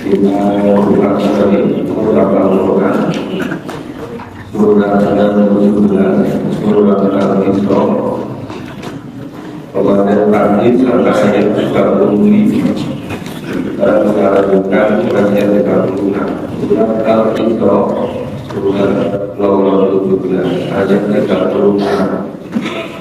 Kita ulang-ulangi beberapa Al-Quran Surah Al-17, Surah Al-Isra Kemudian tadi sampai ayat 35 kita mengajukan ayat 36 Surah Al-Isra Surah Al-17 ayat 36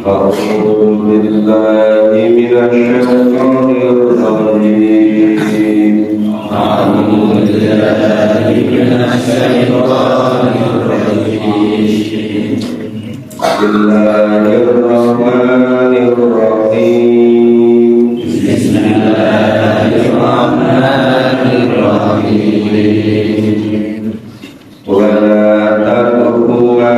A'udzubillahi minasyaitonir rajim A'udzubillahi minasyaitonir rajim Bismillahirrahmanirrahim Bismillahirrahmanirrahim Wa la taqfu ma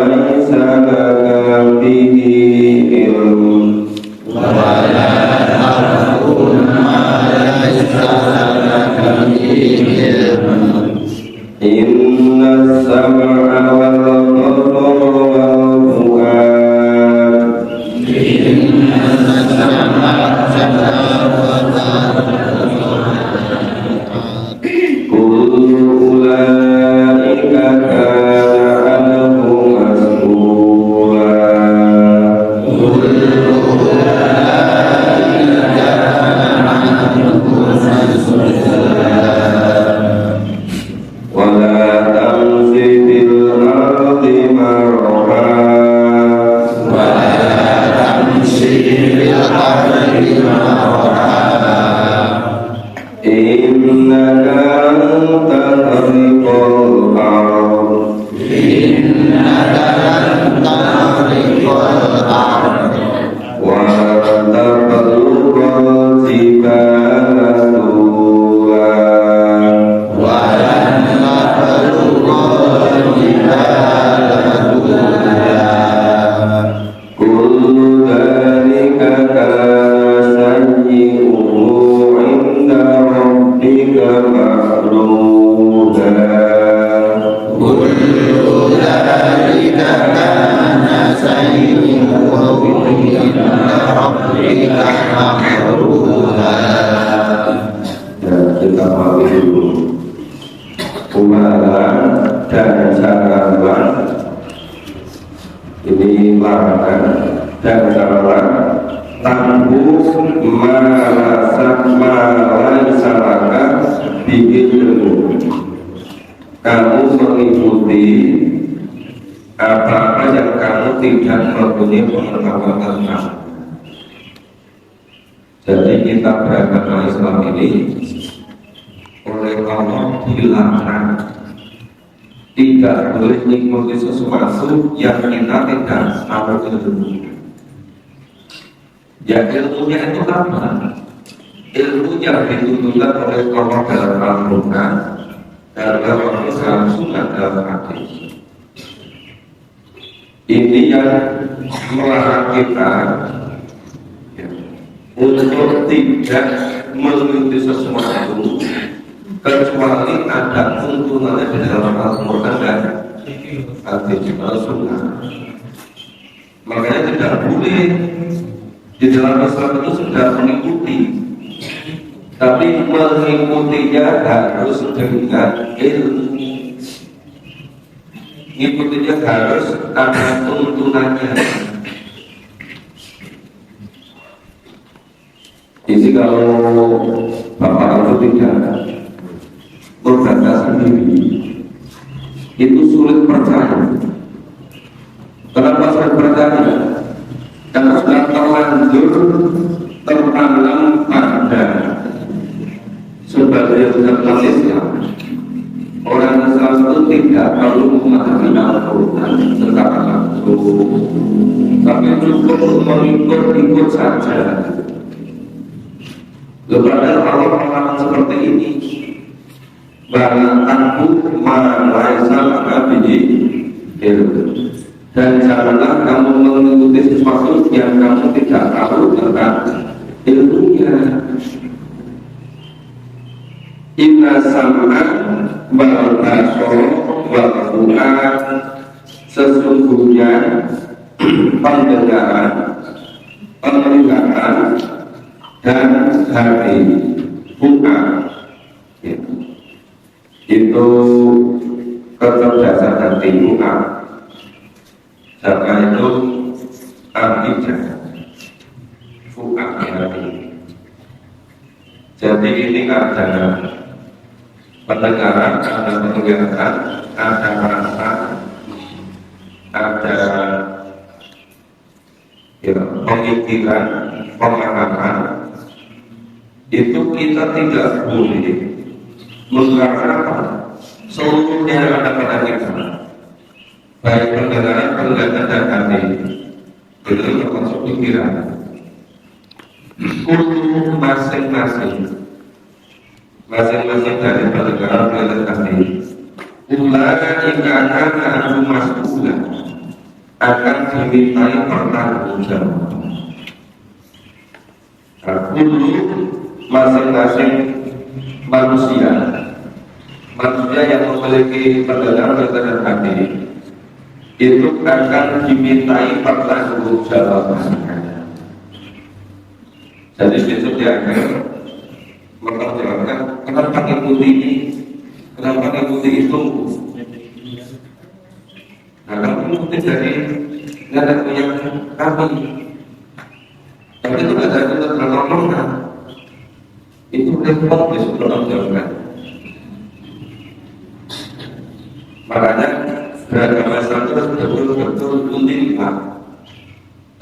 laysa laka bihi ilmun Wa la taqfu ma laysa laka bihi ilmun Inna as-sam'a wal basara wal fu'ad Inna as-sam'a wal basara kullu ulaika kana anhu mas'ula kullu ulaika kana anhu mas'ula ولا تمشي في الأرض مرحا ولا تمشي في الأرض مرحا إنك لن تخرق الأرض إنك لن تخرق الأرض ولن تبلغ الجبال طولا dan sarawan ini larangan dan sarawan tambuh malasak malai salaka biilmu kamu mengikuti apa-apa yang kamu tidak mempunyai pengetahuan tentang. Jadi kita beragama Islam ini oleh Allah dilarang tidak boleh mengikuti sesuatu yang kita tidak tahu ilmu. Ya ilmunya itu apa? Ilmunya dituntutkan oleh Allah dalam Al-Quran dan dalam Sunnah dalam hadis. Ini yang melarang kita untuk tidak mengikuti sesuatu kecuali ada tuntunannya di dalam Al-Quran dan hadis Sunnah. Makanya tidak boleh di dalam Islam itu sudah mengikuti, tapi mengikutinya harus dengan ilmu. Mengikutinya harus ada tuntunannya. Jadi kalau Bapak itu tidak berkata sendiri, itu sulit percaya. Kenapa sulit percaya? Karena sudah terlanjur tertanam pada sebagai umat Islam. Orang Islam itu tidak perlu memahami Al-Quran secara langsung, tapi cukup mengikut-ikut saja. Kepada Allah melarang seperti ini. Bala aku malaisa bihi ilmu. Dan janganlah kamu mengikuti sesuatu yang kamu tidak tahu tentang ilmunya. Inna sam'a wal basara wal fu'ad, sesungguhnya pendengaran, penglihatan dan hati, fu'ad Itu kecerdasan hati muka, sama itu abijah fuka hati. Jadi ini ada pendengaran, ada penglihatan, ada rasa, ada ya, pemikiran, pemahaman. Itu kita tidak boleh menggunakan seluruhnya yang ada pada kita, baik pendengaran, penglihatan dan hati. Itu termasuk pikiran. Kullu masing-masing dari pendengaran, penglihatan, hati. Ulana jika akan mas'ulah akan dimintai pertanggungjawaban. Kullu masing-masing manusia yang memiliki pendengaran, penglihatan, hati itu akan dimintai pertanggungjawaban. Jadi besok dia akan memperjuangkan kenapa ikuti ini, kenapa ikuti itu. Nah, kalau ikuti dari nggak ada punya kami, tapi itu nggak ada untuk berlomba. Itu repot besok berlomba. Makanya beragama Islam itu harus betul-betul untillah,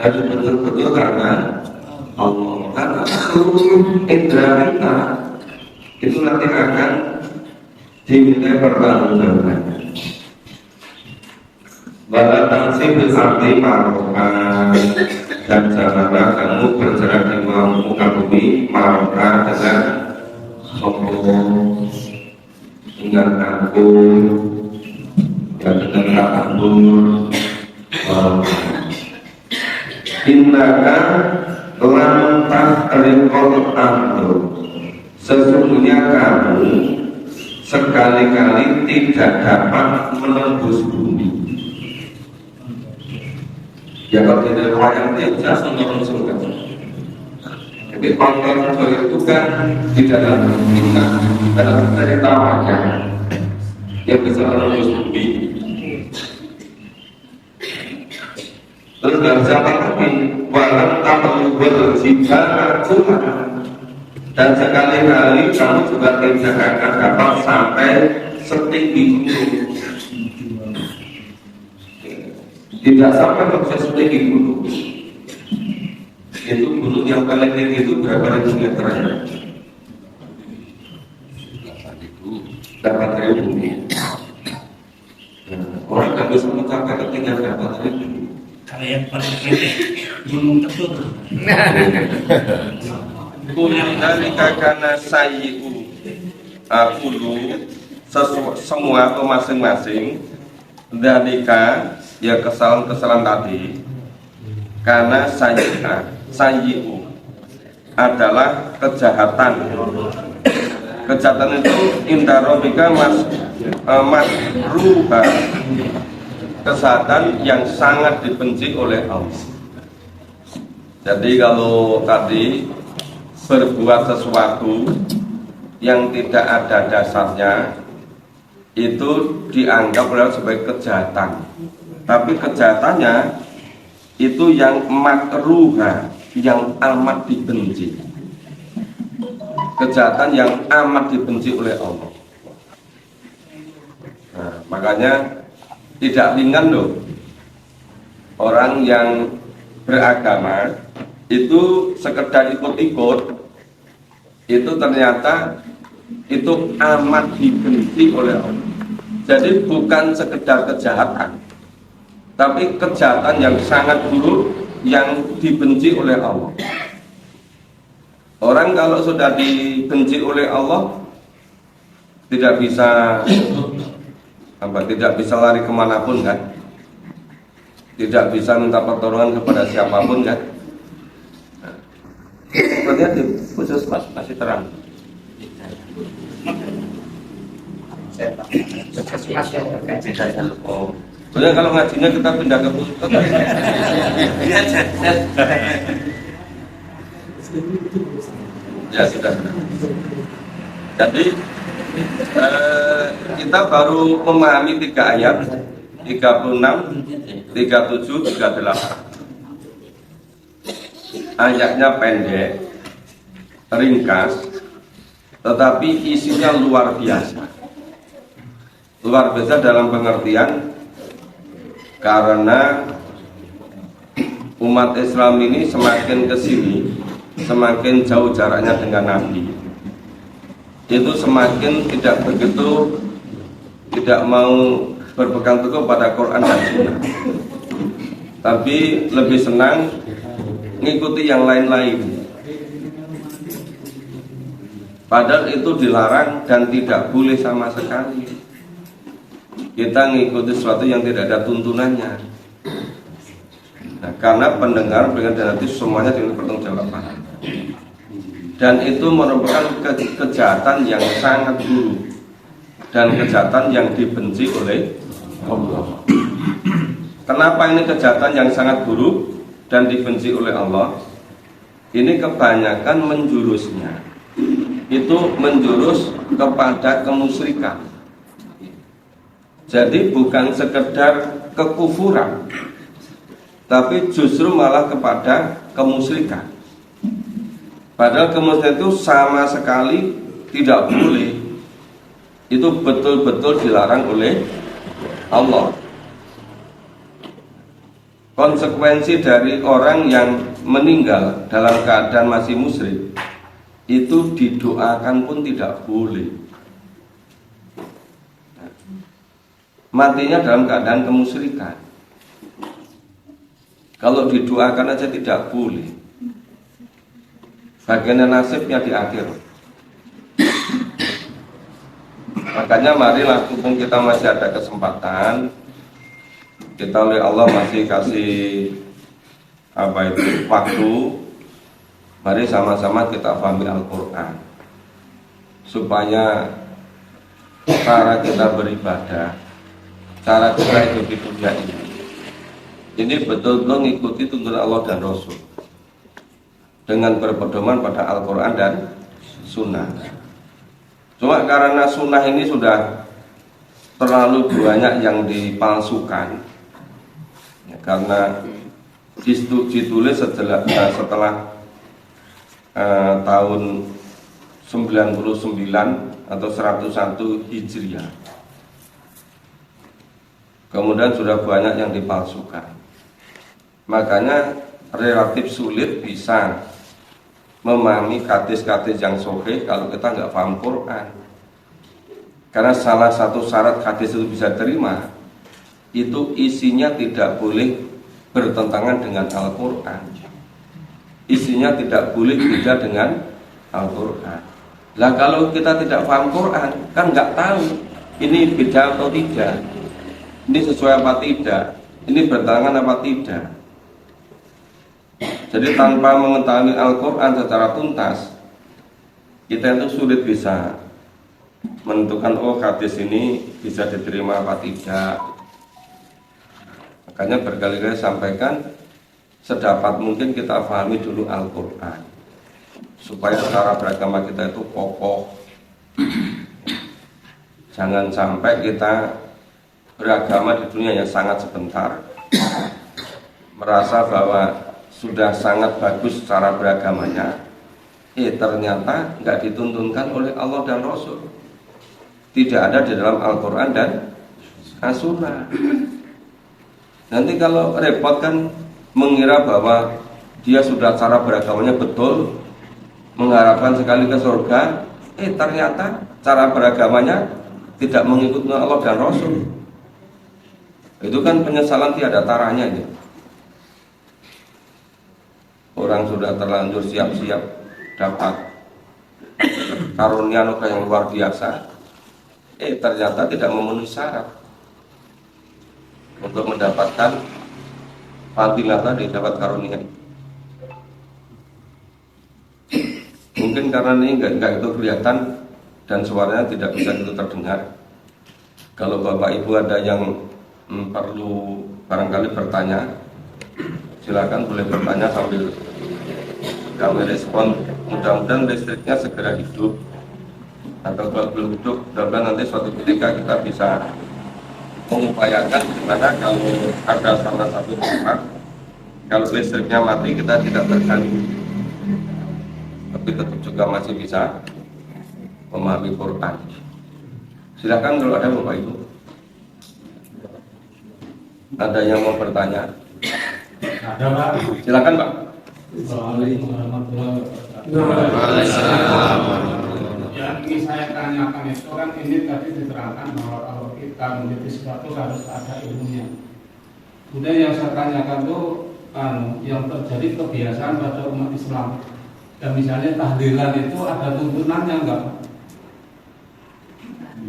harus betul-betul karena Allah. Karena seluruh indera kita itu nanti akan diminta pertanggungjawaban. Bala tansib arti marokan, dan janganlah kamu bergerak di muka bumi marokan dengan sombong, dengan angkuh, dan dengan takabur. Innaka lantah rekor amru, sesungguhnya kamu sekali-kali tidak dapat menembus bumi. Ya kalau tidak wayang dia jelas menurun surga. Jadi orang itu kan di dalam kita dalam cerita wajah yang bisa menembus bumi. Terus dari siapa lagi? Walau tahu berjika Tuhan. Dan sekali-kali kamu juga tidak akan dapat sampai setinggi gunung. Tidak sampai ke setinggi gunung. Itu gunung yang paling tinggi itu berapa ribu meter ya? 8.000. Orang kan bisa mencapai ketinggian 8.000. Kalau yang paling pendek gunung Ketur. Kulika kana sayyi'u akulu semua atau masing-masing dalika ya kesalahan tadi karena sayyi'u adalah kejahatan itu indarobika makruha, kesehatan yang sangat dibenci oleh Allah. Jadi kalau tadi berbuat sesuatu yang tidak ada dasarnya itu dianggap sebagai kejahatan. Tapi kejahatannya itu yang makruha, yang amat dibenci. Kejahatan yang amat dibenci oleh Allah. Nah, makanya tidak ringan loh orang yang beragama itu sekedar ikut-ikut itu ternyata itu amat dibenci oleh Allah. Jadi bukan sekedar kejahatan, tapi kejahatan yang sangat buruk yang dibenci oleh Allah. Orang kalau sudah dibenci oleh Allah tidak bisa tidak bisa lari kemanapun kan, tidak bisa minta pertolongan kepada siapapun kan. Sepertinya di khusus masih terang. Oh, soalnya kalau ngajinya kita pindah ke khusus. Ya sudah. Jadi Kita baru memahami 3 ayat 36, 37, 38. Ayatnya pendek, ringkas, tetapi isinya luar biasa. Luar biasa dalam pengertian karena umat Islam ini semakin kesini, semakin jauh jaraknya dengan Nabi, itu semakin tidak mau berpegang teguh pada Quran dan Sunnah, tapi lebih senang ngikuti yang lain-lain. Padahal itu dilarang dan tidak boleh sama sekali. Kita ngikuti sesuatu yang tidak ada tuntunannya. Nah, karena pendengar dan nanti semuanya dipertanggungjawabkan. Dan itu merupakan kejahatan yang sangat buruk dan kejahatan yang dibenci oleh Allah. Kenapa ini kejahatan yang sangat buruk dan dibenci oleh Allah? Ini kebanyakan menjurusnya itu menjurus kepada kemusyrikan. Jadi bukan sekedar kekufuran, tapi justru malah kepada kemusyrikan. Padahal kemusyrikan itu sama sekali tidak boleh. Itu betul-betul dilarang oleh Allah. Konsekuensi dari orang yang meninggal dalam keadaan masih musyrik itu didoakan pun tidak boleh. Matinya dalam keadaan kemusyrikan. Kalau didoakan aja tidak boleh. Bagian nasibnya di akhir. Makanya marilah mumpung kita masih ada kesempatan, kita oleh Allah masih kasih waktu, mari sama-sama kita pahami Al-Quran supaya cara kita beribadah, cara kita hidup di dunia ini betul-betul mengikuti tuntunan Allah dan Rasul dengan berpedoman pada Al-Quran dan Sunnah. Cuma karena Sunnah ini sudah terlalu banyak yang dipalsukan ya, karena ditulis setelah tahun 99 atau 101 Hijriah. Kemudian sudah banyak yang dipalsukan. Makanya relatif sulit bisa memahami hadis-hadis yang sahih kalau kita nggak paham Quran. Karena salah satu syarat hadis itu bisa terima, itu isinya tidak boleh bertentangan dengan Al-Quran. Isinya tidak boleh beda dengan Al-Quran. Lah kalau kita tidak paham Quran, kan nggak tahu ini beda atau tidak, ini sesuai apa tidak, ini bertentangan apa tidak. Jadi tanpa mengetahui Al-Quran secara tuntas, kita itu sulit bisa menentukan hadis ini bisa diterima apa tidak. Makanya berkali-kali sampaikan, sedapat mungkin kita pahami dulu Al-Quran supaya cara beragama kita itu kokoh. Jangan sampai kita beragama di dunia yang sangat sebentar, merasa bahwa sudah sangat bagus cara beragamanya, ternyata nggak dituntunkan oleh Allah dan Rasul, tidak ada di dalam Al-Quran dan As-Sunnah. Nanti kalau repot kan mengira bahwa dia sudah cara beragamanya betul, mengharapkan sekali ke surga, ternyata cara beragamanya tidak mengikuti Allah dan Rasul. Itu kan penyesalan tiada taranya ini. Orang sudah terlanjur siap-siap dapat karunia anugerah yang luar biasa, ternyata tidak memenuhi syarat untuk mendapatkan fadilah tadi, dapat karunia. Mungkin karena ini enggak itu kelihatan dan suaranya tidak bisa itu terdengar. Kalau Bapak Ibu ada yang perlu barangkali bertanya, silakan boleh bertanya sambil kami respon. Mudah-mudahan listriknya segera hidup atau kalau belum hidup, mudah-mudahan nanti suatu ketika kita bisa mengupayakan gimana kalau ada salah satu rumah, kalau listriknya mati kita tidak terganggu, tapi tetap juga masih bisa memahami Quran. Silakan kalau ada Bapak Ibu. Ada yang mau bertanya? Ada Pak. Silakan Pak. Assalamualaikum warahmatullahi wabarakatuh. Yang ingin saya tanyakan itu kan ini tadi diterangkan bahwa kalau kita meneliti sesuatu harus ada ilmunya. Kemudian yang saya tanyakan itu yang terjadi kebiasaan pada umat Islam. Dan misalnya tahlilan itu ada tuntunannya enggak?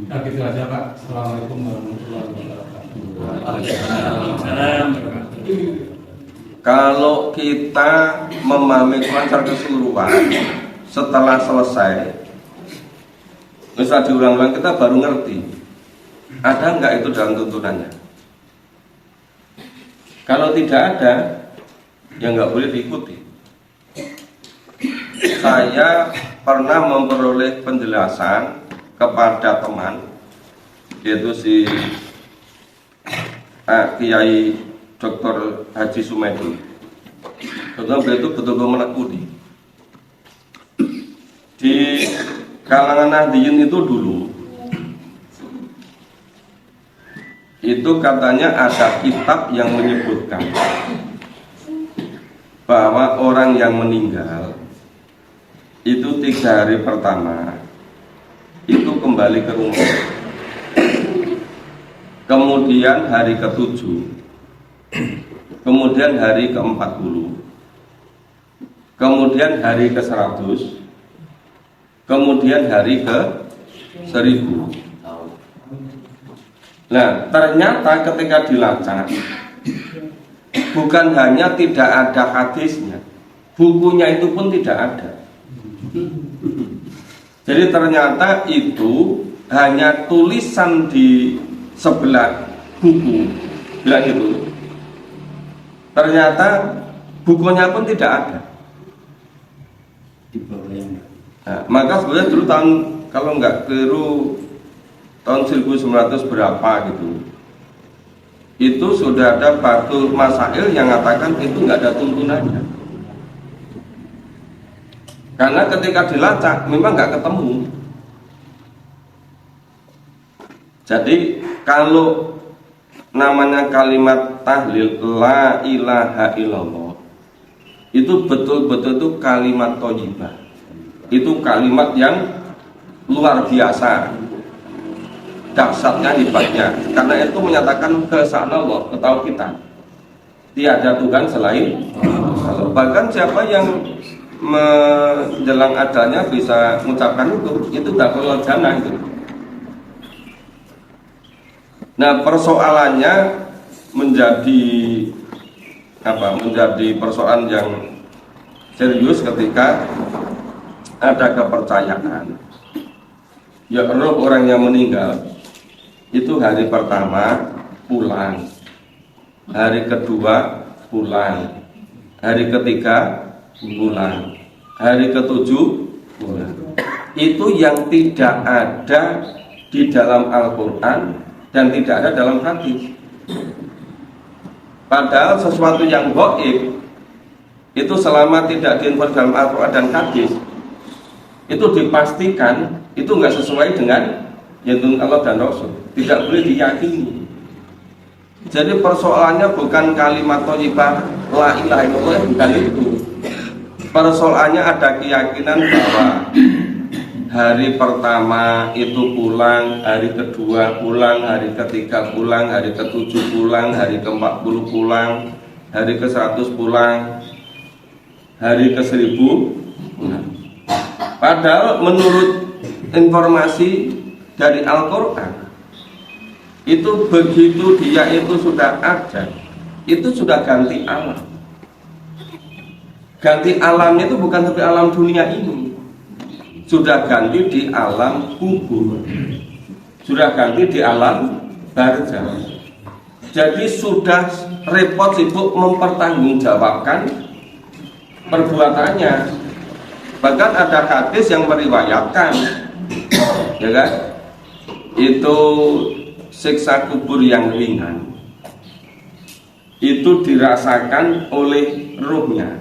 Nah gitu aja Pak. Assalamualaikum warahmatullahi wabarakatuh. Waalaikumsalam. Kalau kita memahami Quran secara keseluruhan, setelah selesai, misal diulang-ulang kita baru ngerti, ada enggak itu dalam tuntunannya? Kalau tidak ada, ya enggak boleh diikuti. Saya pernah memperoleh penjelasan kepada teman, yaitu si Kiai Dr. Haji Sumedi. Beliau itu betul-betul menekuni. Di kalangan Nahdliyin itu dulu, itu katanya ada kitab yang menyebutkan bahwa orang yang meninggal itu 3 hari pertama itu kembali ke rumah. Kemudian hari ke-7, kemudian hari ke-40, kemudian hari ke-100, kemudian hari ke-1000. Nah, ternyata ketika dilacak, bukan hanya tidak ada hadisnya, bukunya itu pun tidak ada. Jadi ternyata itu hanya tulisan di sebelah buku, bilang gitu. Ternyata bukunya pun tidak ada. Nah, maka sebenarnya dulu tahun, kalau nggak keliru tahun 1900 berapa gitu, itu sudah ada Batul Masail yang mengatakan itu nggak ada tuntunannya. Karena ketika dilacak memang nggak ketemu. Jadi kalau namanya kalimat tahlil la ilaha illallah, itu betul-betul itu kalimat thayyibah. Itu kalimat yang luar biasa, dahsyatnya, hebatnya. Karena itu menyatakan keesaan Allah, ketauhidan. Tiada Tuhan selain Allah. Bahkan siapa yang menjelang adanya bisa mengucapkan itu dakhulul jannah itu. Nah, persoalannya menjadi persoalan yang serius ketika ada kepercayaan. Ya, roh orang yang meninggal itu hari pertama pulang, hari kedua pulang, hari ketiga pulang, hari ke-7 pulang. Itu yang tidak ada di dalam Al-Quran dan tidak ada dalam hadis. Padahal sesuatu yang gaib itu selama tidak diinformasi dalam Al-Quran dan hadis, itu dipastikan itu enggak sesuai dengan yang Allah dan Rasul, tidak boleh diyakini. Jadi persoalannya bukan kalimat thayyibah la ilaha illallah, bukan itu. Persoalannya ada keyakinan bahwa hari pertama itu pulang, hari kedua pulang, hari ketiga pulang, hari ke-7 pulang, hari ke-40 pulang, hari ke-100 pulang, hari ke-1000 pulang. Padahal menurut informasi dari Al-Quran, itu begitu dia itu sudah ada, itu sudah ganti alam. Ganti alamnya itu bukan seperti alam dunia ini, sudah ganti di alam kubur, sudah ganti di alam barzakh. Jadi sudah repot sibuk mempertanggungjawabkan perbuatannya. Bahkan ada hadis yang meriwayatkan ya kan? Itu siksa kubur yang ringan itu dirasakan oleh ruhnya.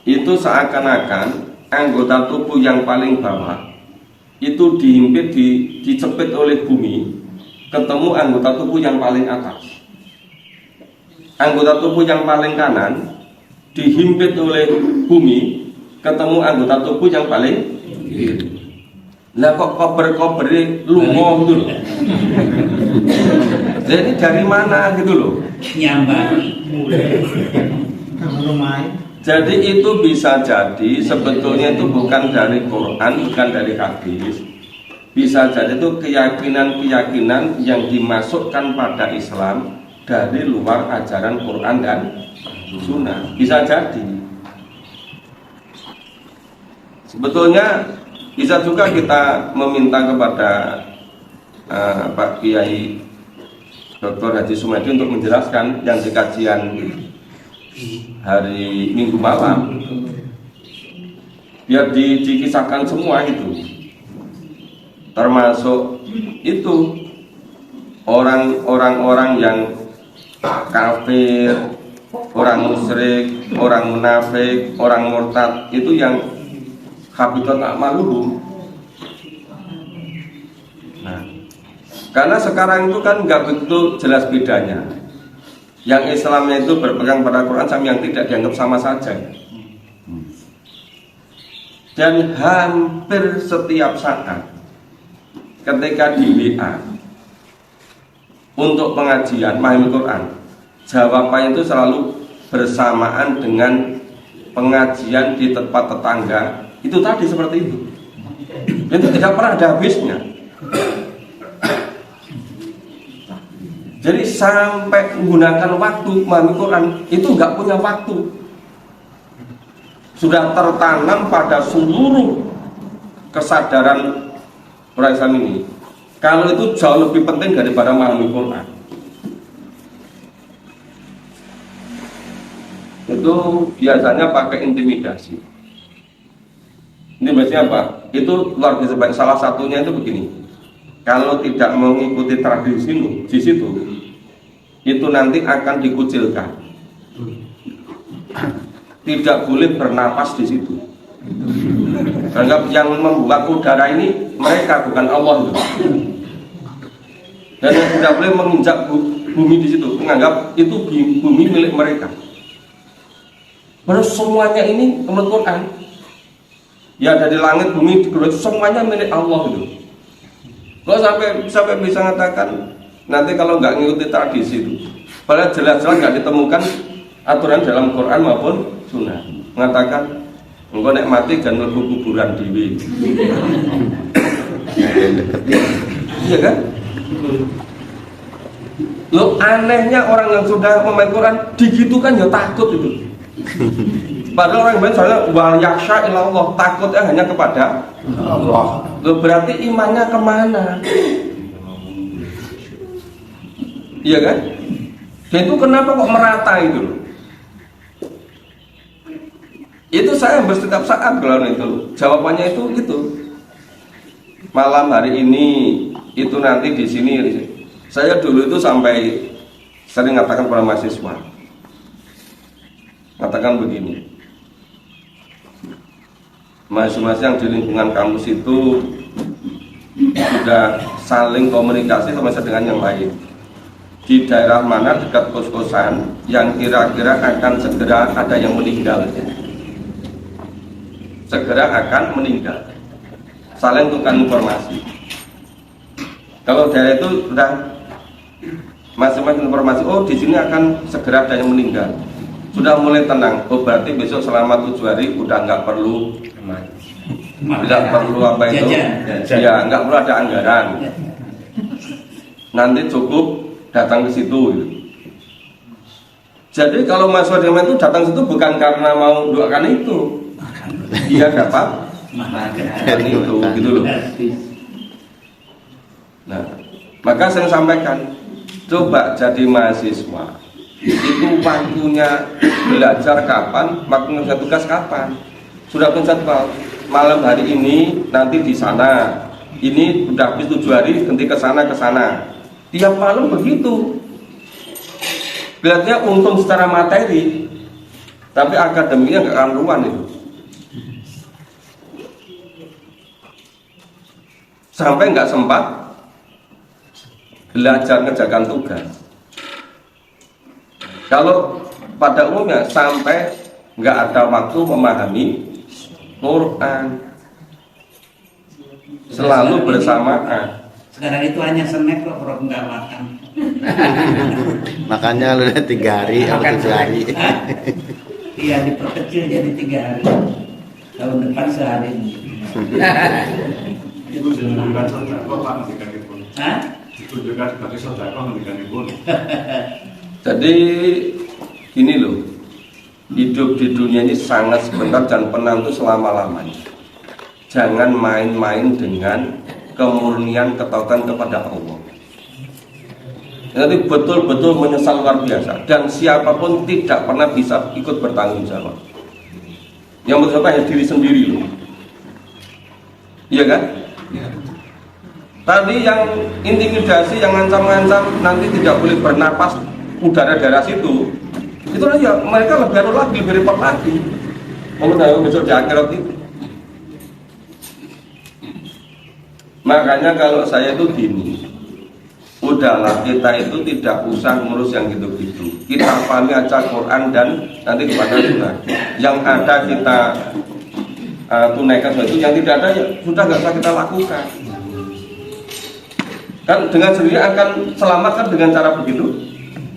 Itu seakan-akan anggota tubuh yang paling bawah itu dihimpit, dicepit oleh bumi, ketemu anggota tubuh yang paling atas. Anggota tubuh yang paling kanan dihimpit oleh bumi, ketemu anggota tubuh yang paling kiri. Lah kok kober-kobernya lungo gitu loh. Jadi dari mana gitu loh? Nyambari. Jadi itu bisa jadi sebetulnya itu bukan dari Quran, bukan dari hadis. Bisa jadi itu keyakinan-keyakinan yang dimasukkan pada Islam dari luar ajaran Quran dan Sunnah. Bisa jadi. Sebetulnya bisa juga kita meminta kepada Pak Kiai Dr. Haji Sumedi untuk menjelaskan yang di kajian hari Minggu malam, biar dikisahkan semua itu, termasuk itu orang-orang yang kafir, orang musyrik, orang munafik, orang murtad, itu yang habitat a'maluhum. Nah, karena sekarang itu kan nggak begitu jelas bedanya. Yang Islamnya itu berpegang pada Quran sama yang tidak dianggap sama saja. Dan hampir setiap saat ketika di WA untuk pengajian memahami Quran, jawabannya itu selalu bersamaan dengan pengajian di tempat tetangga. Itu tadi seperti itu. Itu tidak pernah ada habisnya. Jadi sampai menggunakan waktu memahami Quran itu nggak punya waktu. Sudah tertanam pada seluruh kesadaran orang Islam ini. Kalau itu jauh lebih penting daripada memahami Quran. Itu biasanya pakai intimidasi. Ini biasanya apa? Itu luar biasa baik. Salah satunya itu begini. Kalau tidak mengikuti tradisi di situ, itu nanti akan dikucilkan. Tidak boleh bernapas di situ. Anggap yang membuat udara ini mereka, bukan Allah. Dan yang tidak boleh menginjak bumi di situ, menganggap itu bumi milik mereka. Baru semuanya ini menurut Quran. Ya dari langit bumi semuanya milik Allah itu. Kalau sampai bisa mengatakan nanti kalau nggak ngikuti tradisi itu, padahal jelas-jelas nggak ditemukan aturan dalam Quran maupun Sunnah mengatakan engkau nek mati dan mlebu kuburan dewi. Iya kan? Lo anehnya orang yang sudah memahami Quran digitukan ya takut itu. Padahal orang lain soalnya wal yaksha ilallah, takutnya hanya kepada Allah. Lo berarti imannya kemana? Iya kan? Dan itu kenapa kok merata itu? Itu saya setiap saat kalau itu jawabannya itu gitu. Malam hari ini itu nanti di sini. Saya dulu itu sampai sering mengatakan kepada mahasiswa, katakan begini, mahasiswa yang di lingkungan kampus itu sudah saling komunikasi sama dengan yang lain. Di daerah mana dekat kos-kosan yang kira-kira akan segera ada yang meninggal, segera akan meninggal, saling tukar informasi. Kalau daerah itu sudah masing-masing informasi, oh di sini akan segera ada yang meninggal, sudah mulai tenang. Oh berarti besok selama 7 hari udah nggak perlu, tidak perlu apa itu, ya nggak perlu ada anggaran. Nanti cukup datang ke situ. Jadi kalau mahasiswa Dharma itu datang ke situ bukan karena mau doakan itu, dia dapat itu, gitu loh. Nah, maka saya sampaikan, coba jadi mahasiswa itu waktunya belajar kapan, waktunya tugas kapan, sudah punya jadwal. malam hari ini nanti di sana, ini udah habis 7 hari ganti ke sana. Tiap malam begitu. Kelihatannya untung secara materi, tapi akademiknya nggak karuan itu. Sampai nggak sempat belajar ngerjakan tugas. Kalau pada umumnya sampai nggak ada waktu memahami Quran, selalu bersamaan. Sekarang itu hanya snack kok, Prof, nggak makan. Makanya lu udah 3 hari atau 7 hari. Iya, diperkecil jadi 3 hari. Tahun depan sehari. Itu ditunjukkan sodako Pak ngendikan ibu. Hah? Ditunjukkan sebagai sodako ngendikan ibu. Jadi gini loh, hidup di dunia ini sangat sebentar dan penantu selama-lamanya. Jangan main-main dengan kemurnian ketaatan kepada Allah. Nanti betul-betul menyesal luar biasa, dan siapapun tidak pernah bisa ikut bertanggung jawab. Yang bersalah hanya diri sendiri loh. Iya kan? Tadi yang intimidasi, yang ngancam-ngancam nanti tidak boleh bernapas udara daerah situ, itu aja mereka lebih lagi, lebih repot lagi. Mungkin saya besok di akhirat itu. Makanya kalau saya itu gini, udahlah kita itu tidak usah ngurus yang gitu-gitu. Kita pahami aja Quran dan nanti kepada kita. Yang ada kita tunaikan sesuatu, yang tidak ada ya sudah nggak usah kita lakukan. Kan dengan sendiri akan selamatkan dengan cara begitu.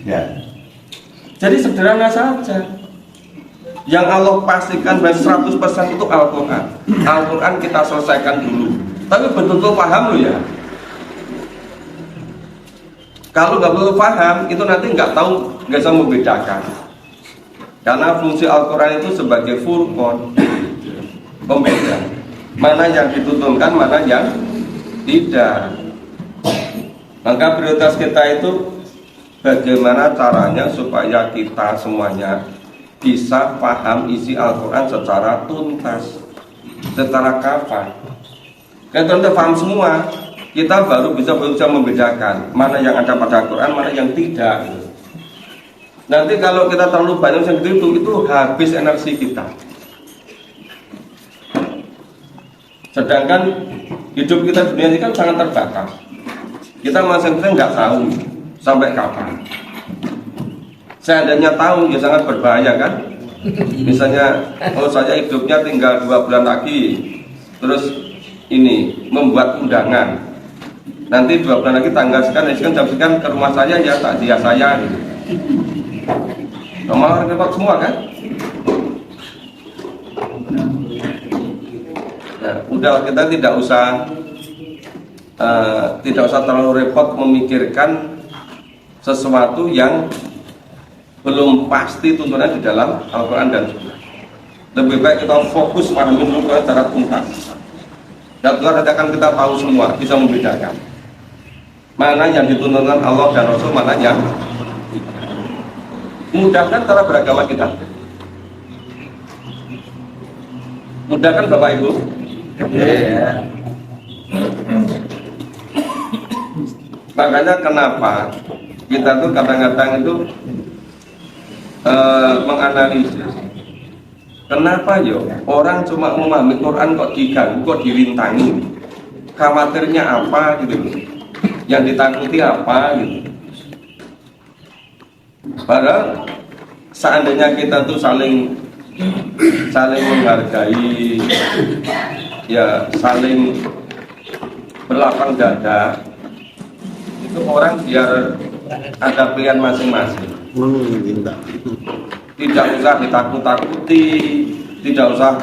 Ya. Jadi sederhana saja. Yang Allah pastikan 100% itu Al-Quran. Al-Quran kita selesaikan dulu. Tapi betul-betul paham loh ya. Kalau nggak betul paham, itu nanti nggak tahu, nggak bisa membedakan. Karena fungsi Al-Quran itu sebagai furqan, pembeda. Mana yang dituntunkan, mana yang tidak. Maka prioritas kita itu bagaimana caranya supaya kita semuanya bisa paham isi Al-Quran secara tuntas, secara kafah. Kalau kita paham semua, kita baru bisa membedakan mana yang ada pada Al-Quran, mana yang tidak. Nanti kalau kita terlalu banyak yang itu habis energi kita. Sedangkan hidup kita dunia ini kan sangat terbatas. Kita masing-masing nggak tahu sampai kapan. Seandainya tahu ya sangat berbahaya kan. Misalnya, kalau saya hidupnya tinggal 2 bulan lagi, terus ini membuat undangan. Nanti 2 bulan lagi tanggal sekian jam ke rumah saya ya, takziah saya. Gitu. Malah repot semua kan. Nah, udah kita tidak usah terlalu repot memikirkan sesuatu yang belum pasti tuntunan di dalam Al-Quran dan Sunnah. Lebih baik kita fokus pahami Al-Quran secara tuntas. Dan Tuhan akan kita tahu semua, bisa membedakan mana yang dituntunkan Allah dan Rasul, mana yang mudahkan cara beragama kita. Mudahkan Bapak Ibu. Ya. Makanya kenapa kita tuh kadang-kadang itu menganalisis kenapa yo orang cuma memahami Quran kok diganggu, kok dirintangi, khawatirnya apa gitu, yang ditakuti apa gitu. Padahal seandainya kita tuh saling menghargai, ya saling berlapang dada, itu orang biar ada pilihan masing-masing. Tidak usah ditakut-takuti, tidak usah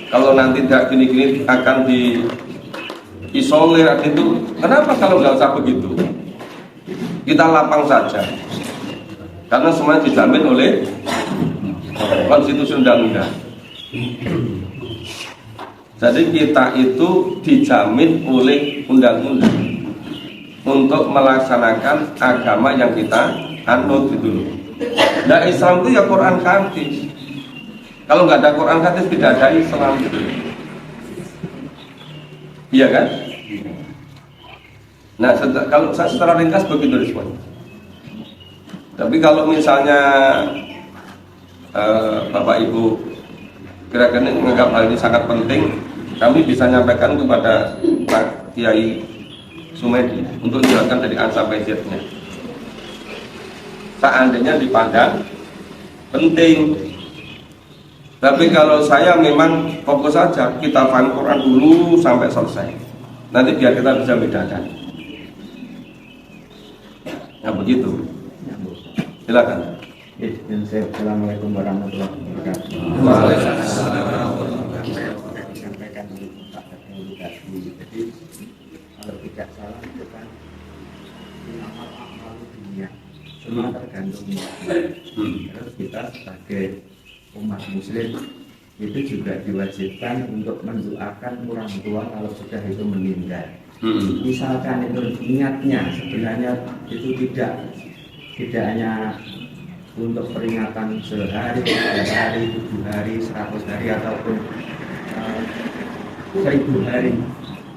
kalau nanti tidak gini-gini akan diisolir itu. Kenapa kalau nggak usah begitu? Kita lapang saja, karena semuanya dijamin oleh konstitusi undang-undang. Jadi kita itu dijamin oleh undang-undang untuk melaksanakan agama yang kita anut gitu loh. Nah Islam itu ya Quran hadis. Kalau nggak ada Quran hadis tidak ada Islam gitu. Iya kan? Nah, kalau saya secara ringkas begitu respon. Tapi kalau misalnya Bapak Ibu kira-kira menganggap hal ini sangat penting, kami bisa nyampaikan kepada Pak Kiai Sumedi untuk dijelaskan dari A sampai Z-nya. Seandainya dipandang penting. Tapi kalau saya memang fokus saja, kita paham Quran dulu sampai selesai. Nanti biar kita bisa bedakan. Nah begitu. Silakan. Assalamualaikum warahmatullahi wabarakatuh. Waalaikumsalam. Disampaikan oleh Pak Edukasi. Jadi kalau tidak salah itu kan amal dunia semua tergantung terus kita sebagai umat muslim itu juga diwajibkan untuk mendoakan orang tua kalau sudah itu meninggal. Misalkan itu niatnya sebenarnya itu tidak hanya untuk peringatan sehari, 3 hari, 7 hari, 100 hari ataupun 1000 hari.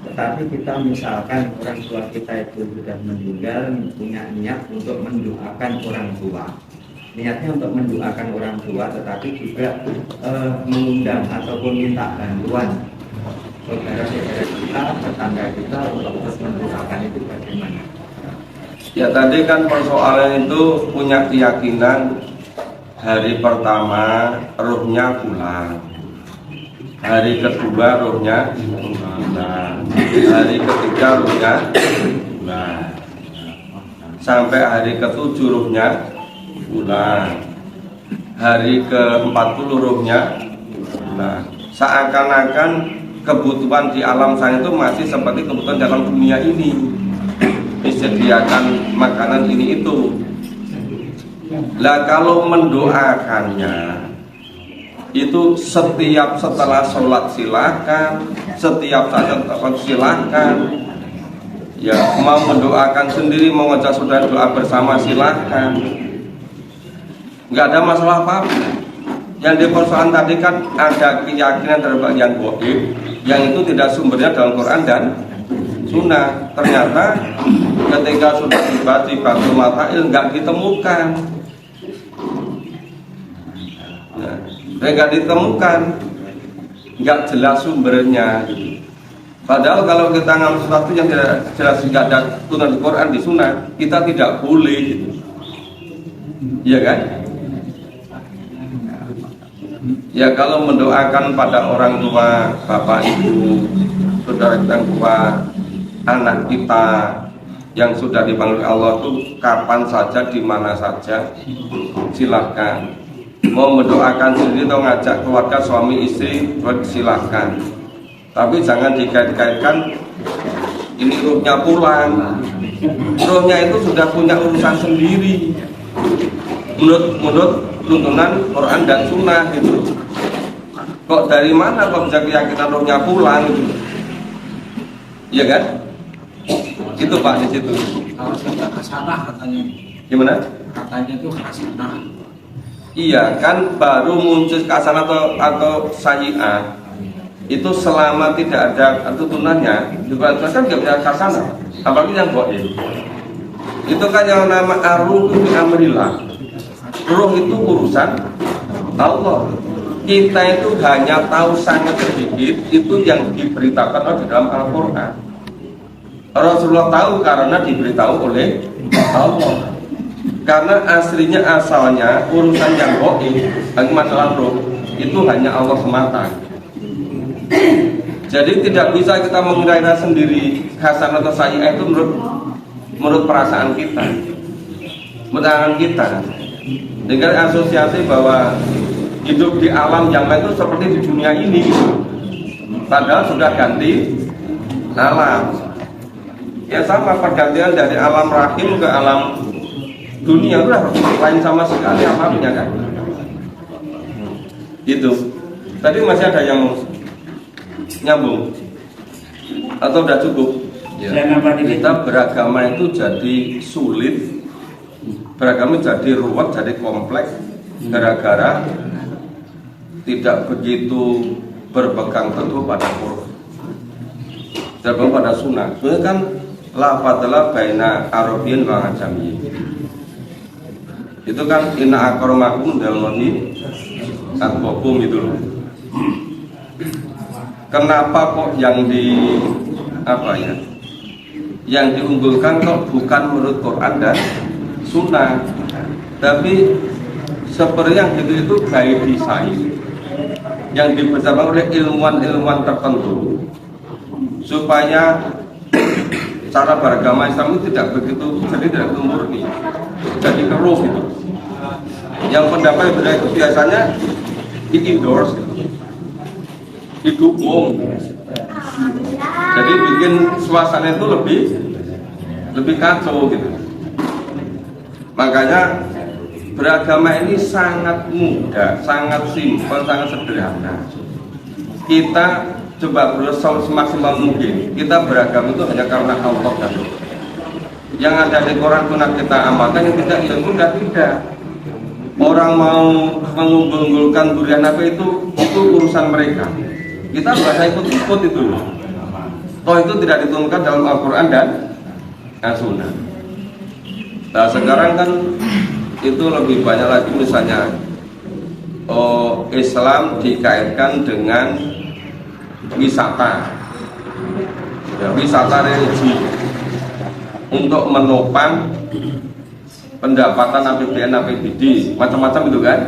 Tetapi kita misalkan orang tua kita itu sudah meninggal, punya niat untuk mendoakan orang tua. Niatnya untuk mendoakan orang tua, tetapi juga mengundang ataupun minta bantuan saudara-saudara kita, tetangga kita untuk terus mendoakan itu bagaimana? Ya tadi kan persoalan itu punya keyakinan hari pertama rohnya pulang, hari kedua rohnya pulang, hari ketiga rohnya pulang, sampai hari ke-7 rohnya pulang, hari ke-40 rohnya pulang. Seakan-akan kebutuhan di alam sana itu masih seperti kebutuhan dalam dunia ini, disediakan makanan ini itu. Lah kalau mendoakannya itu setiap setelah sholat silakan, setiap saat silakan. Ya mau mendoakan sendiri, mau ngajak saudara doa bersama silakan. Nggak ada masalah apa-apa. Yang dipersoalkan tadi kan ada keyakinan terhadap yang gaib, yang itu tidak sumbernya dalam Quran dan Sunnah. Ternyata ketika sudah dibahas di Baitul Matail nggak ditemukan. Nah, nggak ditemukan, nggak jelas sumbernya. Padahal kalau kita ngambil sesuatu yang tidak jelas, nggak ada turunan di Quran di Sunnah, kita tidak boleh, gitu. Iya kan? Ya kalau mendoakan pada orang tua, bapak ibu, saudara kita yang tua, anak kita yang sudah dipanggil Allah itu kapan saja, di mana saja, silahkan. Mau mendoakan sendiri atau ngajak keluarga suami istri, silahkan. Tapi jangan dikait-kaitkan ini ruhnya pulang. Ruhnya itu sudah punya urusan sendiri menurut tuntunan Quran dan Sunnah gitu. Kok dari mana kok bisa keyakinan ruhnya pulang gitu? Iya kan? Itu Pak di situ. Kalau sudah kesana katanya. Gimana? Katanya itu kesana. Iya kan, baru muncul kasana atau sayyi'ah itu selama tidak ada tuntunannya juga kan nggak bisa kasana, apalagi yang gaib. Itu kan yang nama ar-ruhu bi amrillah. Ruh itu urusan Allah. Kita itu hanya tahu sangat sedikit itu yang diberitakan di dalam Al-Quran. Rasulullah tahu karena diberitahu oleh Allah. Karena aslinya asalnya urusan yang gaib, masalah roh itu hanya Allah semata. Jadi tidak bisa kita mengira sendiri hasanah atau sayyi'ah itu menurut perasaan kita, menurut kita. Dengan asosiasi bahwa hidup di alam yang lain itu seperti di dunia ini, padahal sudah ganti alam. Ya sama, pergantian dari alam rahim ke alam dunia itu lain sama sekali alamnya kan. Gitu. Tadi masih ada yang nyambung atau udah cukup? Ya. Kita beragama itu jadi sulit, beragama jadi ruwet, jadi kompleks gara-gara tidak begitu berpegang teguh pada Quran. tergantung pada sunnah. Sebenarnya kan la fadla baina Arabiyyin wa Ajamiyyin. Itu kan inna akramakum indallahi atqakum itu loh. Kenapa kok yang yang diunggulkan kok bukan menurut Quran dan Sunnah, tapi seperti yang itu by design yang dipercaya oleh ilmuwan-ilmuwan tertentu supaya cara beragama Islam itu tidak begitu, jadi tidak murni, jadi keruh gitu. Yang pendapat berbeda itu biasanya di-endorse gitu, didukung, jadi bikin suasana itu lebih kacau gitu. Makanya beragama ini sangat mudah, sangat simpel, sangat sederhana. Kita coba berusaha semaksimal mungkin. Kita beragama itu hanya karena Allah dan Rasul. Yang ada di Quran Sunnah kita amalkan, yang tidak ya sudah tidak. Orang mau mengunggulkan durian apa itu urusan mereka. Kita bahasa ikut-ikut itu. Toh itu tidak ditentukan dalam Al-Quran dan As-Sunnah. Nah sekarang kan itu lebih banyak lagi misalnya Islam dikaitkan dengan wisata, ya, wisata religi untuk menopang pendapatan APBN, APBD, macam-macam itu kan.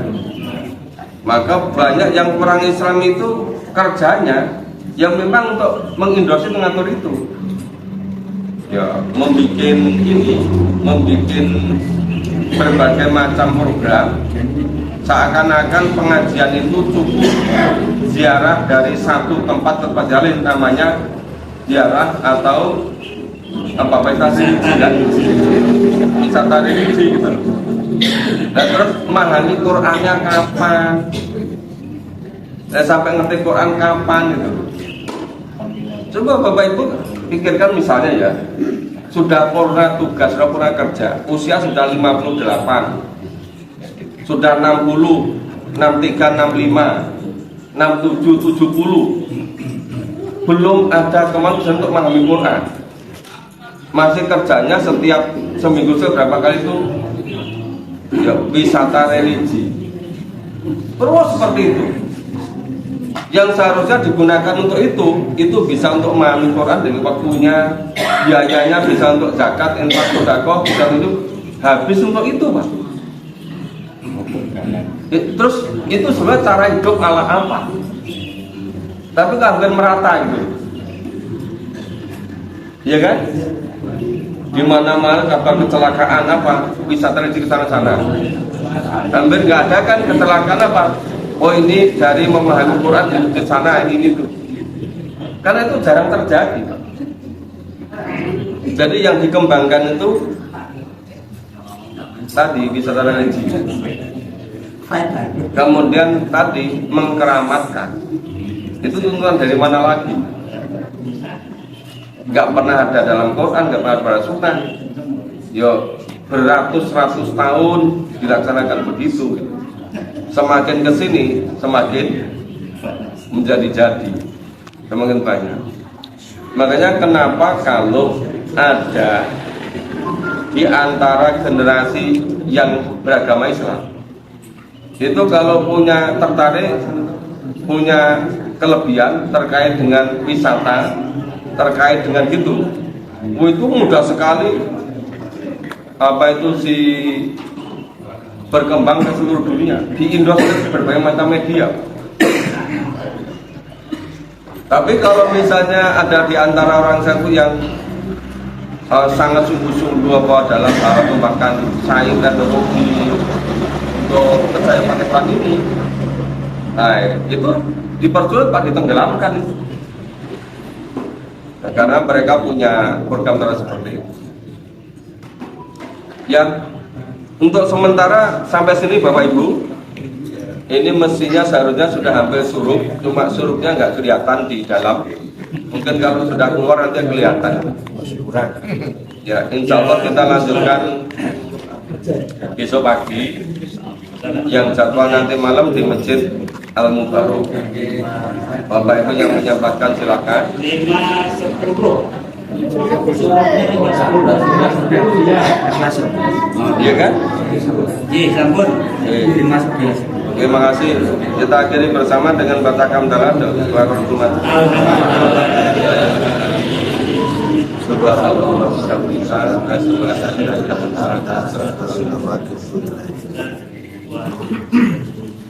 Maka banyak yang orang Islam itu kerjanya yang memang untuk mengendorse mengatur itu, ya, membuat berbagai macam program seakan-akan pengajian itu cukup ziarah dari satu tempat ke tempat lain, namanya ziarah atau wisata religi gitu. Dan terus memahami Qurannya kapan, sampai ngerti Quran kapan gitu. Coba Bapak Ibu pikirkan misalnya ya, sudah purna tugas, sudah purna kerja, usia sudah 58, sudah 60, 63, 65, 67, 70, belum ada kemampuan untuk memahami Quran. Masih kerjanya setiap seminggu berapa kali itu ya, wisata religi. Terus seperti itu. Yang seharusnya digunakan untuk itu bisa untuk memahami Quran dengan waktunya, biayanya bisa untuk zakat, infak, sedekah, bisa untuk habis untuk itu, Pak. Terus itu sebenarnya cara hidup ala apa? Tapi hampir merata gitu, ya kan? Di mana-mana kabar kecelakaan apa, wisata religi ke sana-sana. Hampir nggak ada kan kecelakaan apa? Oh ini dari memahami Quran ya ke sana ini tuh. Karena itu jarang terjadi. Jadi yang dikembangkan itu tadi wisata religi. Kemudian tadi mengkeramatkan. Itu tuntunan dari mana lagi? Nggak pernah ada dalam Quran, nggak pernah ada Sunnah. Yo beratus-ratus tahun dilaksanakan begitu. Semakin kesini semakin menjadi-jadi, semakin banyak. Makanya kenapa kalau ada di antara generasi yang beragama Islam itu kalau punya tertarik, punya kelebihan terkait dengan wisata, terkait dengan gitu, itu mudah sekali berkembang ke seluruh dunia, di industri berbagai macam media. Tapi kalau misalnya ada di antara orang satu yang sangat sungguh-sungguh dalam hal makan sayur dan roti untuk percaya pakai Quran ini, nah itu dipersulit Pak, ditenggelamkan itu. Nah, karena mereka punya program seperti itu. Ya, untuk sementara sampai sini Bapak Ibu, ini mestinya seharusnya sudah hampir surut, cuma surutnya nggak kelihatan di dalam. Mungkin kalau sudah keluar nanti kelihatan. Ya, insya Allah kita lanjutkan besok pagi. Yang jadwal nanti malam di Masjid Al-Mubarok. Bapak Ibu yang menyampaikan silakan. 510. Iya kan? Ji, sampun. Terima kasih. Kita akhiri bersama dengan baca hamdalah dan doa rahmat.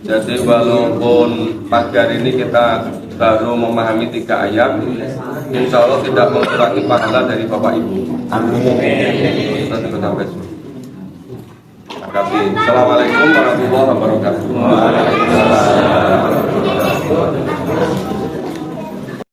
Jadi walaupun pagi hari ini kita baru memahami 3 ayat, insya Allah tidak mengurangi pahala dari Bapak Ibu. Amin. Terima kasih. Assalamualaikum warahmatullahi wabarakatuh.